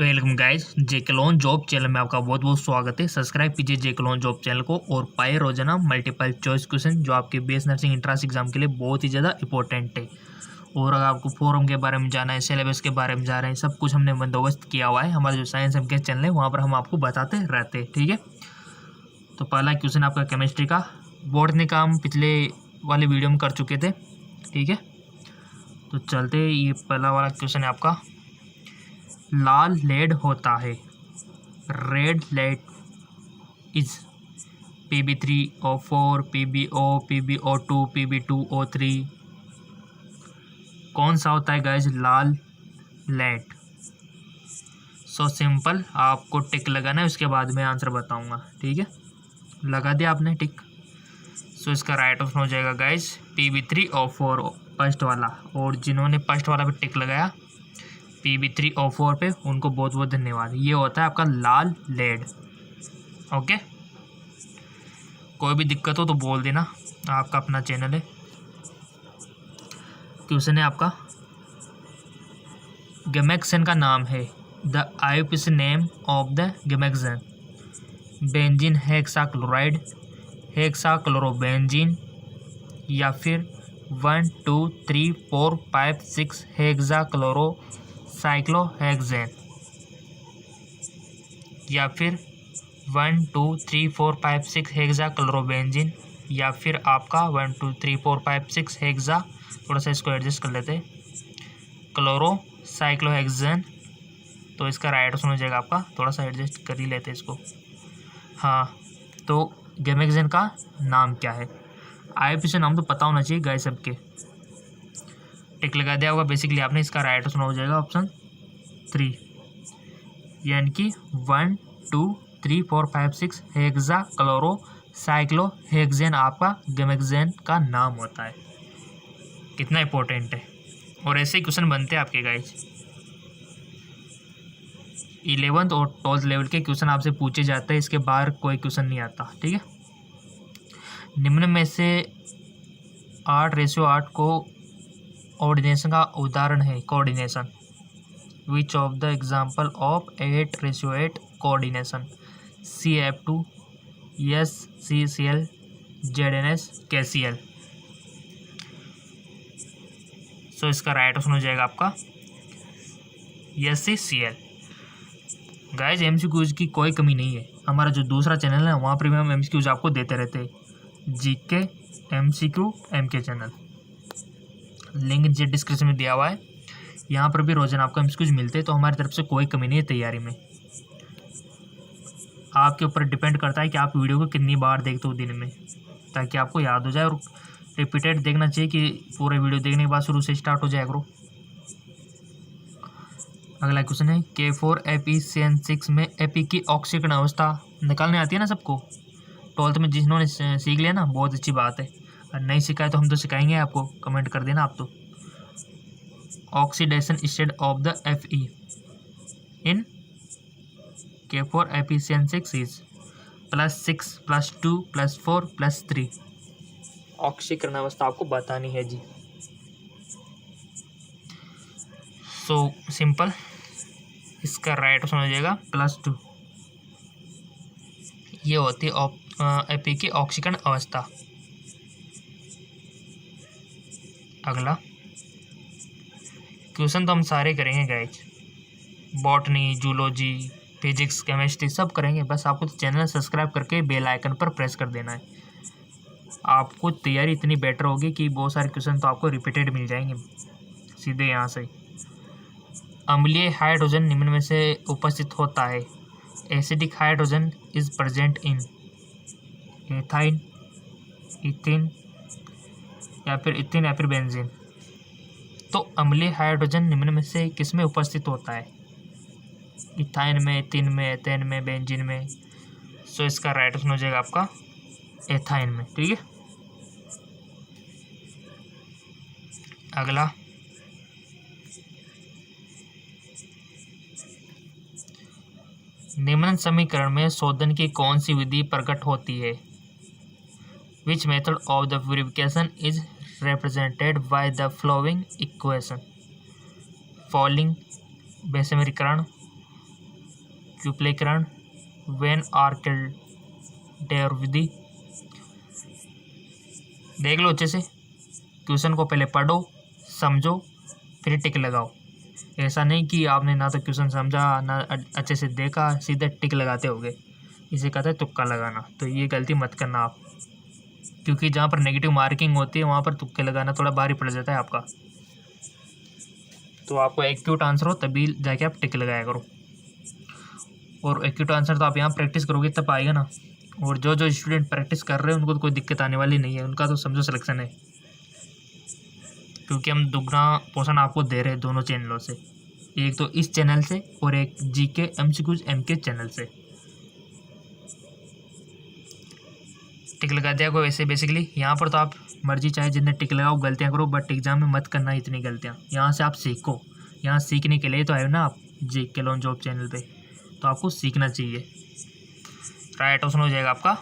Welcome guys, जेके loan job channel में आपका बहुत बहुत स्वागत है। सब्सक्राइब कीजिए जेके लोन जॉब चैनल को और पाए रोजाना मल्टीपल चॉइस क्वेश्चन जो आपके बीएस नर्सिंग एंट्रेंस एग्जाम के लिए बहुत ही ज़्यादा इंपॉर्टेंट है। और अगर आपको फॉर्म के बारे में जाना है, सिलेबस के बारे में जाना है, सब कुछ हमने बंदोबस्त किया हुआ है। हमारा जो साइंस एम के चैनल है वहाँ पर हम आपको बताते रहते हैं, ठीक है। तो पहला क्वेश्चन आपका केमिस्ट्री का, बोर्ड का हम पिछले वाले वीडियो में कर चुके थे, ठीक है। तो चलते, ये पहला वाला क्वेश्चन है आपका, लाल लेड होता है, red lead is Pb3O4, PbO, PbO2, Pb2O3। कौन सा होता है गाइज लाल लेड? सो सिंपल, आपको टिक लगाना है, उसके बाद में आंसर बताऊंगा, ठीक है। लगा दिया आपने टिक। सो इसका राइट ऑप्शन हो जाएगा गाइज Pb3O4 फर्स्ट वाला। और जिन्होंने फर्स्ट वाला पे टिक लगाया Pb3O4 पे, उनको बहुत बहुत धन्यवाद। ये होता है आपका लाल लेड, ओके। कोई भी दिक्कत हो तो बोल देना, आपका अपना चैनल है। क्वेश्चन है आपका, गैमेक्सन का नाम है, the IUPAC name of the gammexane, benzene hexachloride, hexachlorobenzene, या फिर 1 2 3 4 5 6 हेक्साक्लोरो साइक्लोहेक्सेन, या फिर 1 2 3 4 5 6 हेक्साक्लोरोबेंजीन, या फिर आपका 1 2 3 4 5 6 हेक्सा, थोड़ा सा इसको एडजस्ट कर लेते, क्लोरो साइक्लोहेक्सेन। तो इसका राइट ऑप्शन हो जाएगा आपका, थोड़ा सा एडजस्ट कर ही लेते इसको। हाँ, तो गैमेक्सन का नाम क्या है? आईयूपीएसी नाम तो पता होना चाहिए गाय सबके। टिक लगा दिया होगा बेसिकली आपने। इसका राइट ऑप्शन हो जाएगा ऑप्शन 3, यानी कि 1 2 3 4 5 6 हेक्सा क्लोरो साइक्लोहेक्सेन आपका गैमेक्सन का नाम होता है। कितना इंपॉर्टेंट है। और ऐसे ही क्वेश्चन बनते हैं आपके गाइज। 11th और 12th लेवल के क्वेश्चन आपसे पूछे जाते हैं, इसके बाहर कोई क्वेश्चन नहीं आता, ठीक है। निम्न में से 8:8 को ऑर्डिनेशन का उदाहरण है। Coordination, which of the example of 8:8 coordination? CF2, SCCl, ZNS, KCl। सो इसका राइट ऑप्शन हो जाएगा आपका SCCl। गाइज MCQs की कोई कमी नहीं है। हमारा जो दूसरा चैनल है वहाँ पर भी हम MCQs आपको देते रहते हैं, GK MCQ MK channel, link नीचे डिस्क्रिप्शन में दिया हुआ है। यहाँ पर भी रोजाना आपको MCQs मिलते हैं। तो हमारी तरफ से कोई कमी नहीं है तैयारी में। आपके ऊपर डिपेंड करता है कि आप वीडियो को कितनी बार देखते हो दिन में, ताकि आपको याद हो जाए। और रिपीटेड देखना चाहिए कि पूरे वीडियो देखने के बाद शुरू से स्टार्ट हो जाए करो। अगला क्वेश्चन है, K4FeCN6 में एपी की ऑक्सीकरण अवस्था निकालने आती है ना सबको? 12th में जिन्होंने सीख लिया ना, बहुत अच्छी बात है। और नहीं सीखा है तो हम तो सिखाएंगे आपको, कमेंट कर देना आप तो। Oxidation state of the Fe in K4FeCN6 is +6 +2 +4 +3। ऑक्सीकरण अवस्था आपको बतानी है जी। सो सिंपल, इसका राइट ऑप्शन हो जाएगा +2। ये होती है एपी की ऑक्सीकरण अवस्था। अगला क्वेश्चन तो हम सारे करेंगे guys, botany, zoology, physics, chemistry सब करेंगे। बस आपको तो चैनल सब्सक्राइब करके बेल आइकन पर प्रेस कर देना है। आपको तैयारी इतनी बेटर होगी कि बहुत सारे क्वेश्चन तो आपको रिपीटेड मिल जाएंगे सीधे यहाँ से। अम्लीय हाइड्रोजन निम्न में से उपस्थित होता है। Acidic hydrogen is present in ethyne, इथिन, या फिर बेंजीन। तो अम्लीय हाइड्रोजन निम्न में से किस में उपस्थित होता है? इथाइन में, इथिन में, एथेन में, बेंजीन में। सो इसका राइट ऑप्शन हो जाएगा आपका एथाइन में, ठीक है। अगला, निम्न समीकरण में शोधन की कौन सी विधि प्रकट होती है? Which method of the purification is represented by the following equation: following बेसमीकरण, क्यूप्लीकरण वेन आर्किल विधि। देख लो अच्छे से, क्वेश्चन को पहले पढ़ो, समझो, फिर टिक लगाओ। ऐसा नहीं कि आपने ना तो क्वेश्चन समझा ना अच्छे से देखा, सीधे टिक लगाते होगे। इसे कहते हैं तुक्का लगाना। तो ये गलती मत करना आप, क्योंकि जहाँ पर नेगेटिव मार्किंग होती है वहाँ पर तुक्के लगाना थोड़ा भारी पड़ जाता है आपका। तो आपको एक्यूट आंसर हो तभी जाके आप टिक लगाया करो, और एक्यूट आंसर तो आप यहाँ प्रैक्टिस करोगे तब आएगा ना। और जो जो स्टूडेंट प्रैक्टिस कर रहे हैं उनको तो कोई दिक्कत आने वाली नहीं है, उनका तो समझो सिलेक्शन है, क्योंकि हम दुगना पोर्शन आपको दे रहे हैं दोनों चैनलों से, एक तो इस चैनल से और एक जीके एमसीक्यूज एमके चैनल से। टिक लगा दिया को वैसे बेसिकली यहाँ पर तो आप मर्जी चाहे जितने टिक लगाओ, गलतियाँ करो, बट एग्जाम में मत करना इतनी गलतियाँ। यहाँ से आप सीखो, यहाँ सीखने के लिए तो आए ना आप जीके लॉन जॉब चैनल पे, तो आपको सीखना चाहिए। राइट ऑप्शन हो जाएगा आपका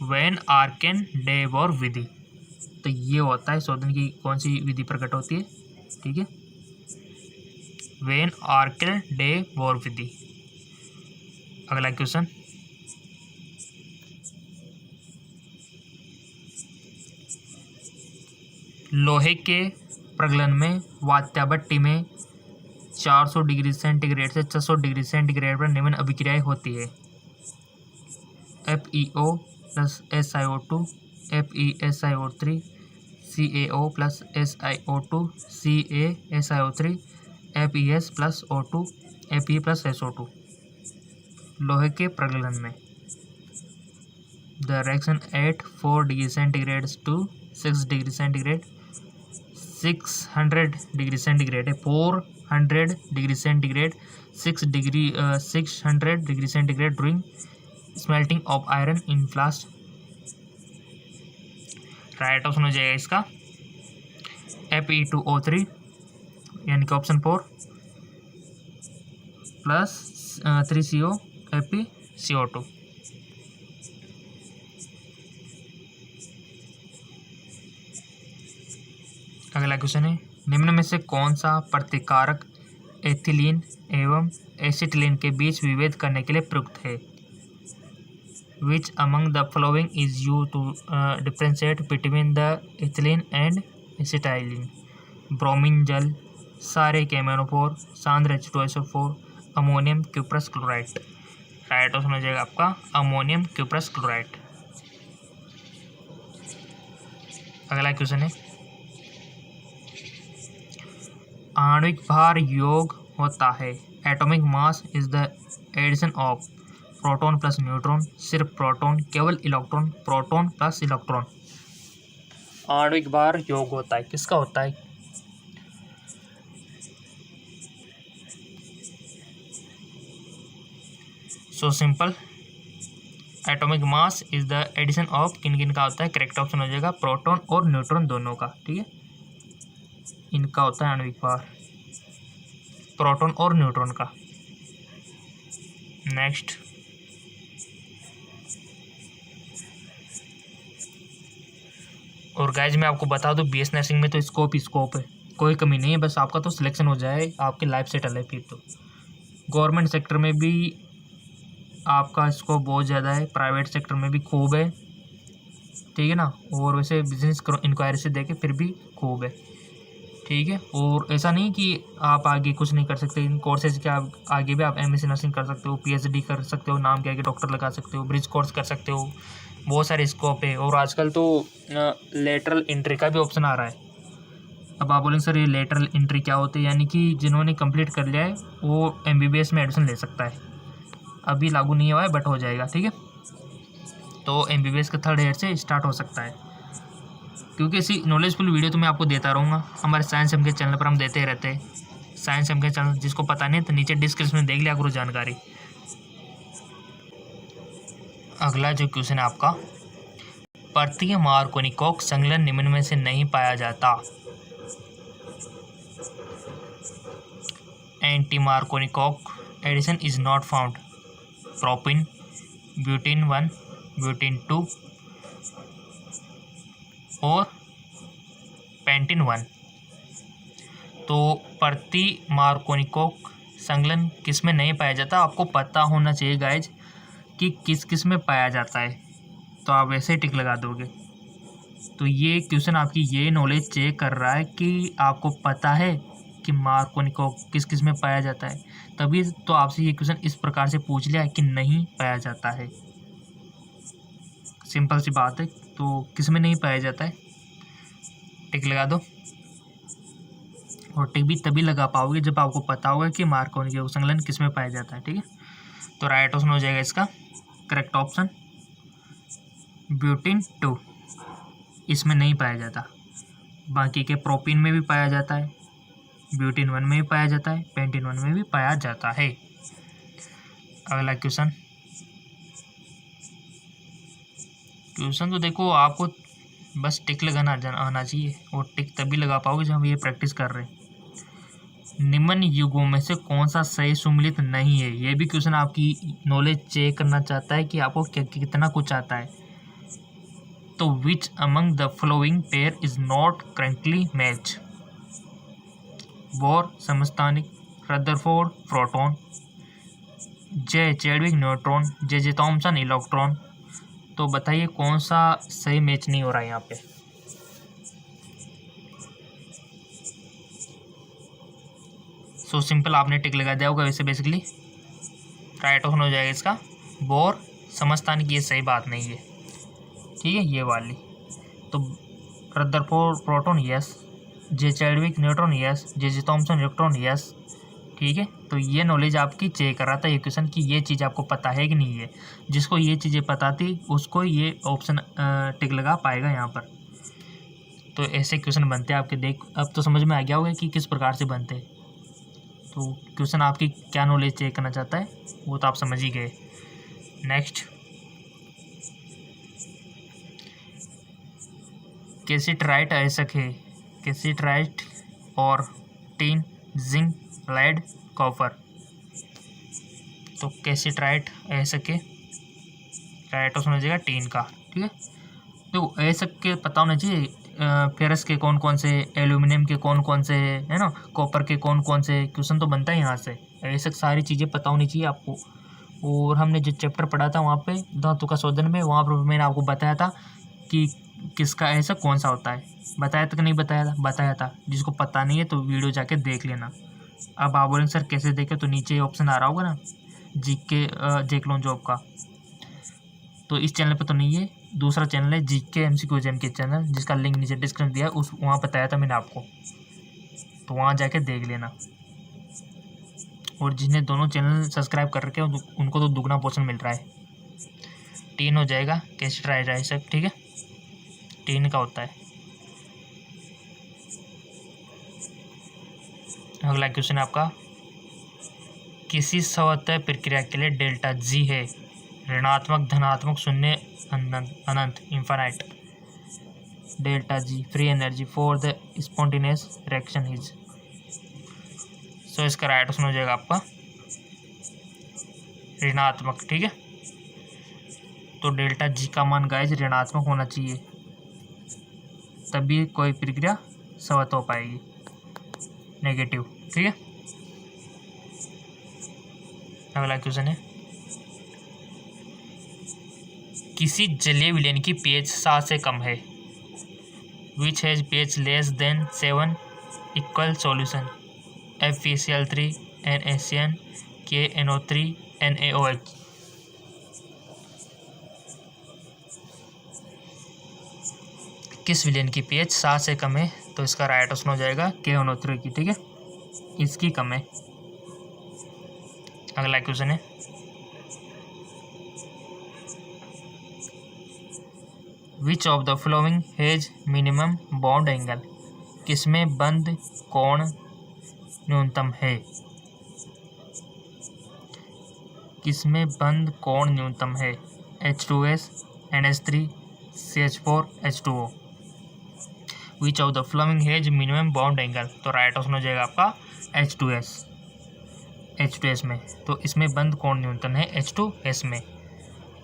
वेन आर्कन डे वॉर विधि। तो ये होता है शोधन की कौन सी विधि प्रकट होती है, ठीक है, वेन आर्कन डे वॉर विधि। अगला क्वेश्चन, लोहे के प्रगलन में वात्याभट्टी में 400 डिग्री सेंटीग्रेड से 600 डिग्री सेंटीग्रेड पर निम्न अभिक्रियाएं होती है। FeO plus SiO2, FeSiO3, CaO plus SiO2, CaSiO3, FeS plus O2, Fe plus SO2। लोहे के प्रगलन में the reaction at 4 degree centigrade to 6 degree centigrade, 600 degree centigrade है, 400 degree centigrade, 600 degree centigrade during smelting of iron in blast. Right option हो जाएगा इसका Fe2O3, यानी कि ऑप्शन 4 प्लस 3CO FeCO2। अगला क्वेश्चन है, निम्न में से कौन सा प्रतिकारक एथिलीन एवं एसिटिलीन के बीच विभेद करने के लिए प्रयुक्त है। Which among the following is used to differentiate between the ethylene and acetylene. Bromine जल, सारे केमेनोफोर, सांद्र H2SO4, ammonium cuprous chloride. Right option हो जाएगा आपका अमोनियम क्यूप्रस क्लोराइड। अगला क्वेश्चन है, आणविक भार योग होता है। Atomic mass is the addition of proton plus neutron, सिर्फ प्रोटॉन, केवल इलेक्ट्रॉन, प्रोटॉन प्लस इलेक्ट्रॉन। आणविक भार योग होता है, किसका होता है। So simple, atomic mass is the addition of किन किन का होता है। करेक्ट ऑप्शन हो जाएगा प्रोटॉन और न्यूट्रॉन दोनों का, ठीक है, इनका होता है आणविक भार, प्रोटॉन और न्यूट्रॉन का। नेक्स्ट, और गाइज मैं आपको बता दूं BS नर्सिंग में तो स्कोप ही स्कोप है, कोई कमी नहीं है, बस आपका तो सिलेक्शन हो जाए, आपकी लाइफ सेटल है फिर तो। गवर्नमेंट सेक्टर में भी आपका स्कोप बहुत ज़्यादा है, प्राइवेट सेक्टर में भी खूब है, ठीक है ना, और वैसे बिजनेस इंक्वायरी से देखे फिर भी खूब है, ठीक है। और ऐसा नहीं कि आप आगे कुछ नहीं कर सकते, इन कोर्सेज के आगे भी आप MSc नर्सिंग कर सकते हो, PhD कर सकते हो, नाम के आगे डॉक्टर लगा सकते हो, ब्रिज कोर्स कर सकते हो, बहुत सारे स्कोप है। और आजकल तो लेटरल एंट्री का भी ऑप्शन आ रहा है। अब आप बोलेंगे सर ये लेटरल एंट्री क्या होती है, यानी कि जिन्होंने कंप्लीट कर लिया है वो MBBS में एडमिशन ले सकता है, अभी लागू नहीं हुआ है बट हो जाएगा, ठीक है। तो MBBS का 3rd ईयर से स्टार्ट हो सकता है, क्योंकि ऐसी नॉलेजफुल वीडियो तो मैं आपको देता रहूँगा, हमारे साइंस एम के चैनल पर हम देते रहते हैं। साइंस एम के चैनल जिसको पता नहीं तो नीचे डिस्क्रिप्शन में देख लिया करो जानकारी। अगला जो क्वेश्चन है आपका, परतीय मार्कोनिकॉक संलयन निम्न में से नहीं पाया जाता। Anti Markovnikov addition is not found. Propyne, butyne 1, butyne 2 और पेंटिन 1। तो प्रति मार्कोनिकॉक संलग्न किस में नहीं पाया जाता, आपको पता होना चाहिए गाइज कि किस किस में पाया जाता है, तो आप वैसे ही टिक लगा दोगे। तो ये क्वेश्चन आपकी ये नॉलेज चेक कर रहा है कि आपको पता है कि मार्कोनी को किस किस में पाया जाता है, तभी तो आपसे ये क्वेश्चन इस प्रकार से पूछ लिया है कि नहीं पाया जाता है। सिंपल सी बात है। तो किस में नहीं पाया जाता है, टिक लगा दो। और टिक भी तभी लगा पाओगे जब आपको पता होगा कि मार्कोनी के संलग्न किस में पाया जाता है। ठीक है, तो राइट ऑप्शन हो जाएगा इसका करेक्ट ऑप्शन ब्यूटीन 2, इसमें नहीं पाया जाता। बाकी के प्रोपीन में भी पाया जाता है, ब्यूटीन 1 में भी पाया जाता है, पेंटीन 1 में भी पाया जाता है। अगला क्वेश्चन तो देखो आपको बस टिक लगाना आना चाहिए, और टिक तभी लगा पाओगे जब हम ये प्रैक्टिस कर रहे हैं। निम्न युगों में से कौन सा सही सुमिलित नहीं है, ये भी क्वेश्चन आपकी नॉलेज चेक करना चाहता है कि आपको कितना कुछ आता है। तो which among the following pair is not correctly match, Bohr समस्थानिक, Rutherford proton, J Chadwick neutron, J Thomson electron. तो बताइए कौन सा सही मैच नहीं हो रहा है यहाँ पे। सो सिंपल, आपने टिक लगा दिया होगा वैसे बेसिकली। राइट ऑप्शन हो जाएगा इसका बोर समस्थानिक, ये सही बात नहीं है। ठीक है, ये वाली तो Rutherford proton yes, J Chadwick neutron yes, J Thomson electron yes. ठीक है, तो ये नॉलेज आपकी चेक कर रहा था ये क्वेश्चन कि ये चीज़ आपको पता है कि नहीं है। जिसको ये चीज़ें पता थी उसको ये ऑप्शन टिक लगा पाएगा यहाँ पर। तो ऐसे क्वेश्चन बनते हैं आपके, देख अब तो समझ में आ गया होगा कि किस प्रकार से बनते हैं। तो क्वेश्चन आपकी क्या नॉलेज चेक करना चाहता है वो तो आप समझ ही गए। नेक्स्ट, कैसिटराइट अयस्क है, कैसिटराइट और टीन, जिंक, लेड, कॉपर। तो कैसिटराइट अयस्क है, राइट ऑप्शन हो जाएगा टीन का। ठीक है, तो अयस्क के पता होना चाहिए फेरस के कौन कौन से, एल्यूमिनियम के कौन कौन से, है ना, कॉपर के कौन कौन से। क्वेश्चन तो बनता है यहाँ से। अयस्क सारी चीज़ें पता होनी चाहिए आपको। और हमने जो चैप्टर पढ़ा था वहाँ पे धातु का शोधन में, वहाँ पर मैंने आपको बताया था कि किसका अयस्क कौन सा होता है। बताया था कि नहीं बताया था? बताया था। जिसको पता नहीं है तो वीडियो जाके देख लेना। अब आप बोलेंगे सर कैसे देखे, तो नीचे ऑप्शन आ रहा होगा ना जीके जेकलॉन जॉब का, तो इस चैनल पे तो नहीं है, दूसरा चैनल है जीके एमसीक्यू एग्जाम के चैनल, जिसका लिंक नीचे डिस्क्रिप्शन दिया है, उस वहाँ बताया था मैंने आपको, तो वहाँ जाके देख लेना। और जिन्हें दोनों चैनल सब्सक्राइब कर रखे हैं उनको तो दुगना पोर्शन मिल रहा है। टीन हो जाएगा कैसिटराइट अयस्क। ठीक है, टीन का होता है। अगला क्वेश्चन आपका, किसी सवतः प्रक्रिया के लिए डेल्टा जी है ऋणात्मक, धनात्मक, शून्य, अनंत, infinite. Delta G free energy for the spontaneous reaction is. So इसका राइट ऑप्शन हो जाएगा आपका ऋणात्मक। ठीक है, तो डेल्टा जी का मान गाइज ऋणात्मक होना चाहिए, तभी कोई प्रक्रिया सवत हो पाएगी, नेगेटिव। ठीक है, अगला क्वेश्चन है, किसी जलीय विलयन की pH 7 से कम है, which has pH less than 7, equal solution FeCl3, NaCN, KNO3, NaOH। किस विलयन की pH 7 से कम है, तो इसका राइट ऑप्शन हो जाएगा KNO3 की। ठीक है, इसकी कम है। अगला क्वेश्चन है, which of the following has minimum bond angle, किसमें बंद कोण न्यूनतम है, किसमें बंद कोण न्यूनतम है, H2S, NH3, CH4, H2O। Which of the following has minimum bond angle, तो राइट ऑप्शन हो जाएगा आपका H2S। H2S में, तो इसमें बंद कोण न्यूनतम है H2S में।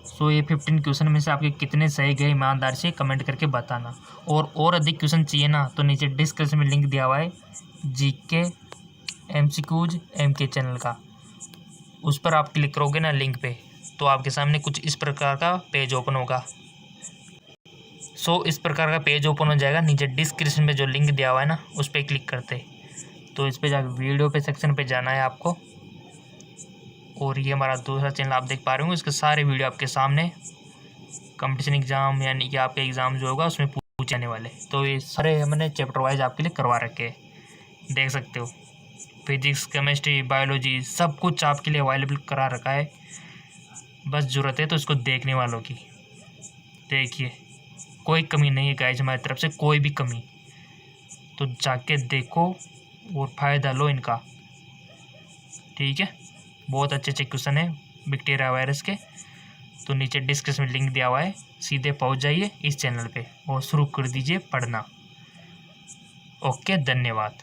सो ये 15 क्वेश्चन में से आपके कितने सही गए ईमानदारी से कमेंट करके बताना। और अधिक क्वेश्चन चाहिए ना, तो नीचे डिस्क्रिप्शन में लिंक दिया हुआ है जीके MCQs MK चैनल का। उस पर आप क्लिक करोगे ना लिंक पे, तो आपके सामने कुछ इस प्रकार का पेज ओपन होगा। इस प्रकार का पेज ओपन हो जाएगा। नीचे डिस्क्रिप्शन में जो लिंक दिया हुआ है ना, उस पर क्लिक करते तो इस पर जाकर वीडियो पे सेक्शन पे जाना है आपको। और ये हमारा दूसरा चैनल आप देख पा रहे हो, इसके सारे वीडियो आपके सामने कंपटीशन एग्ज़ाम यानी कि आपके एग्ज़ाम जो होगा उसमें पूछे जाने वाले। तो ये सारे हमने चैप्टर वाइज आपके लिए करवा रखे हैं, देख सकते हो। फिजिक्स, केमिस्ट्री, बायोलॉजी सब कुछ आपके लिए अवेलेबल करा रखा है। बस ज़रूरत है तो इसको देखने वालों की। देखिए कोई कमी नहीं है गाइस, हमारी तरफ से कोई भी कमी, तो जाके देखो और फ़ायदा लो इनका। ठीक है, बहुत अच्छे अच्छे क्वेश्चन है बैक्टीरिया वायरस के। तो नीचे डिस्क्रिप्शन में लिंक दिया हुआ है, सीधे पहुंच जाइए इस चैनल पे और शुरू कर दीजिए पढ़ना। ओके, धन्यवाद।